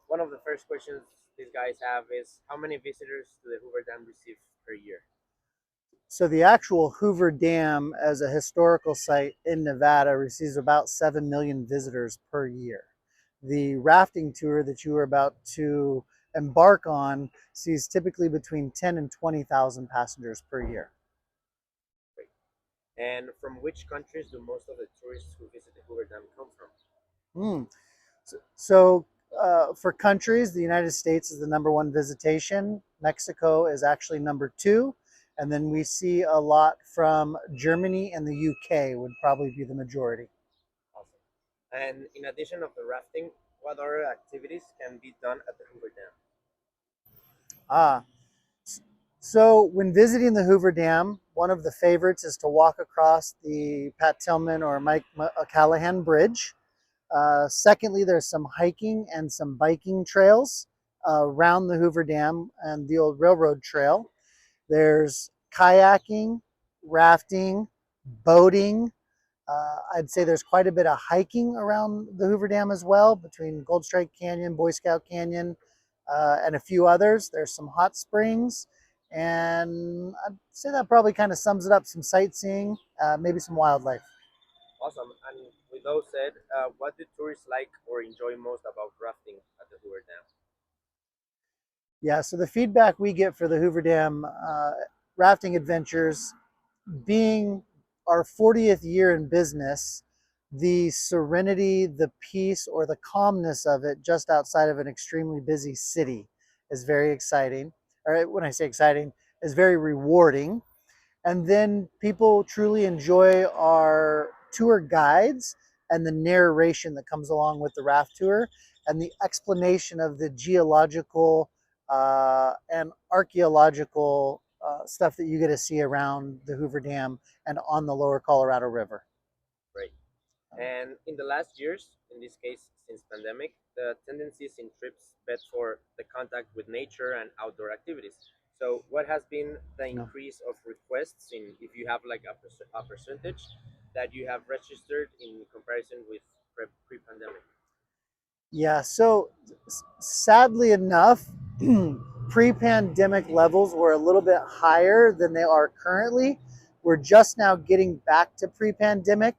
one of the first questions these guys have is how many visitors do the Hoover Dam receive per year? So the actual Hoover Dam as a historical site in Nevada receives about 7 million visitors per year. The rafting tour that you are about to embark on sees typically between 10 and 20,000 passengers per year. Great. And from which countries do most of the tourists who visit the Hoover Dam come from? Mm. So for countries, the United States is the #1 visitation. Mexico is actually #2. And then we see a lot from Germany and the UK would probably be the majority. Awesome. And in addition of the rafting, what other activities can be done at the Hoover Dam? Ah, so when visiting the Hoover Dam, one of the favorites is to walk across the Pat Tillman or Mike Callahan Bridge. Secondly, there's some hiking and some biking trails around the Hoover Dam and the old railroad trail. There's kayaking, rafting, boating. I'd say there's quite a bit of hiking around the Hoover Dam as well, between Gold Strike Canyon, Boy Scout Canyon, and a few others. There's some hot springs, and I'd say that probably kind of sums it up. Some sightseeing, maybe some wildlife. Awesome. And with those said, what do tourists like or enjoy most about rafting at the Hoover Dam? Yeah, so the feedback we get for the Hoover Dam rafting adventures, being our 40th year in business, the serenity, the peace, or the calmness of it just outside of an extremely busy city is very exciting. Or when I say exciting, is very rewarding. And then people truly enjoy our tour guides and the narration that comes along with the raft tour and the explanation of the geological and archaeological stuff that you get to see around the Hoover Dam and on the lower Colorado River. Great. And in the last years, in this case since pandemic, the tendencies in trips bet for the contact with nature and outdoor activities. So what has been the No. increase of requests in if you have like a percentage that you have registered in comparison with pre-pandemic? Yeah, so sadly enough, pre-pandemic levels were a little bit higher than they are currently. We're just now getting back to pre-pandemic,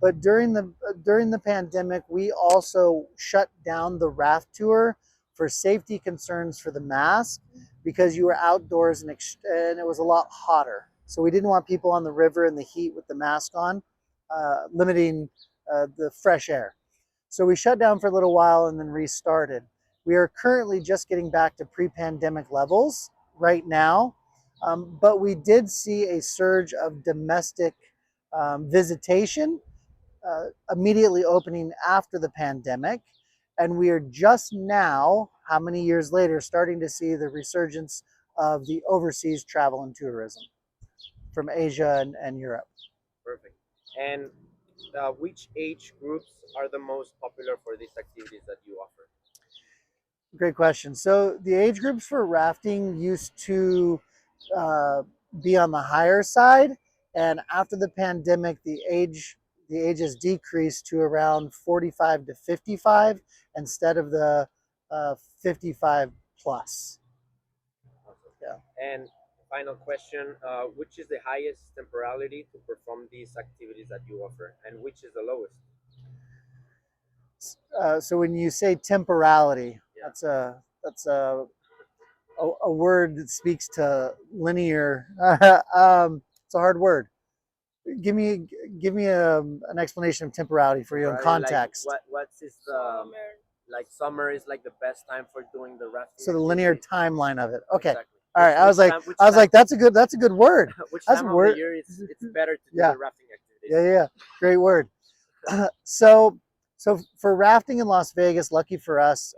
but during the pandemic, we also shut down the raft tour for safety concerns for the mask because you were outdoors and it was a lot hotter. So we didn't want people on the river in the heat with the mask on, limiting the fresh air. So we shut down for a little while and then restarted. We are currently just getting back to pre-pandemic levels right now, but we did see a surge of domestic visitation immediately opening after the pandemic. And we are just now, how many years later, starting to see the resurgence of the overseas travel and tourism from Asia and Europe. Perfect. And which age groups are the most popular for these activities that you offer? Great question. So the age groups for rafting used to uh, be on the higher side, and after the pandemic, the ages decreased to around 45 to 55 instead of the 55 plus. Awesome. Yeah. And final question, which is the highest temporality to perform these activities that you offer, and which is the lowest? So when you say temporality, Yeah. that's a word that speaks to linear. It's a hard word. Give me give me an explanation of temporality for you in Temporality, like context. what's is the like summer is like the best time for doing the rafting So the linear activity? timeline of it. Okay. Exactly. All right. I was like, Which I was time like, that's a good word. which That's a time of the word. year it's better to do Yeah. the rafting activities? Yeah. Great word. So so for rafting in Las Vegas, lucky for us,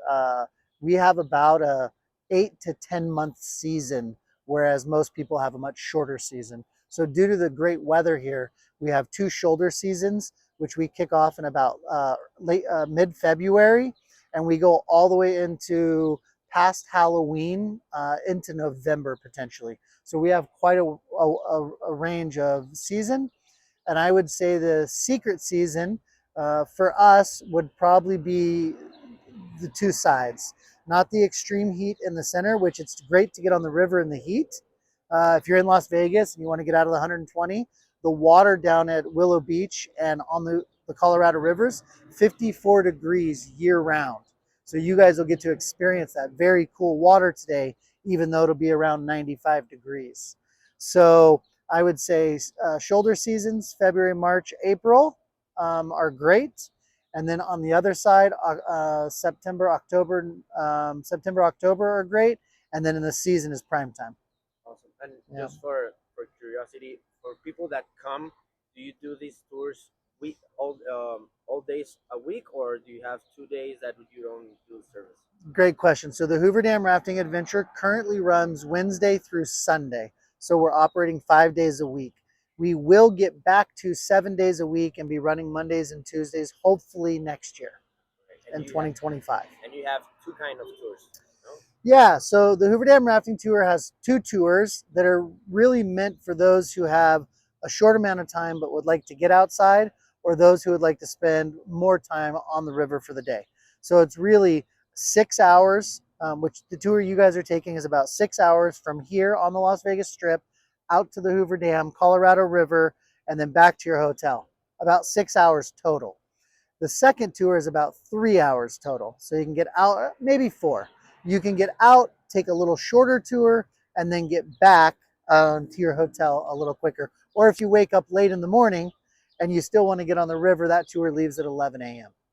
we have about a 8 to 10 month season, whereas most people have a much shorter season. So due to the great weather here, we have two shoulder seasons, which we kick off in about late mid-February, and we go all the way into past Halloween into November potentially. So we have quite a range of season, and I would say the secret season for us would probably be the two sides. not the extreme heat in the center, which it's great to get on the river in the heat. If you're in Las Vegas and you want to get out of the 120, the water down at Willow Beach and on the Colorado rivers, 54 degrees year round. So you guys will get to experience that very cool water today, even though it'll be around 95 degrees. So I would say shoulder seasons, February, March, April, are great. And then on the other side, September, October are great. And then in the season is prime time. Awesome. And Yeah. just for curiosity, for people that come, do you do these tours all days a week, or do you have 2 days that you don't do service? Great question. So the Hoover Dam Rafting Adventure currently runs Wednesday through Sunday. So we're operating 5 days a week. We will get back to 7 days a week and be running Mondays and Tuesdays, hopefully next year Okay. in 2025. And you have two kind of tours, no? Yeah, so the Hoover Dam Rafting Tour has two tours that are really meant for those who have a short amount of time but would like to get outside, or those who would like to spend more time on the river for the day. So it's really 6 hours, which the tour you guys are taking is about 6 hours from here on the Las Vegas Strip out to the Hoover Dam, Colorado River, and then back to your hotel. About 6 hours total. The second tour is about 3 hours total. So you can get out, maybe four. You can get out, take a little shorter tour, and then get back to your hotel a little quicker. Or if you wake up late in the morning and you still want to get on the river, that tour leaves at 11 a.m.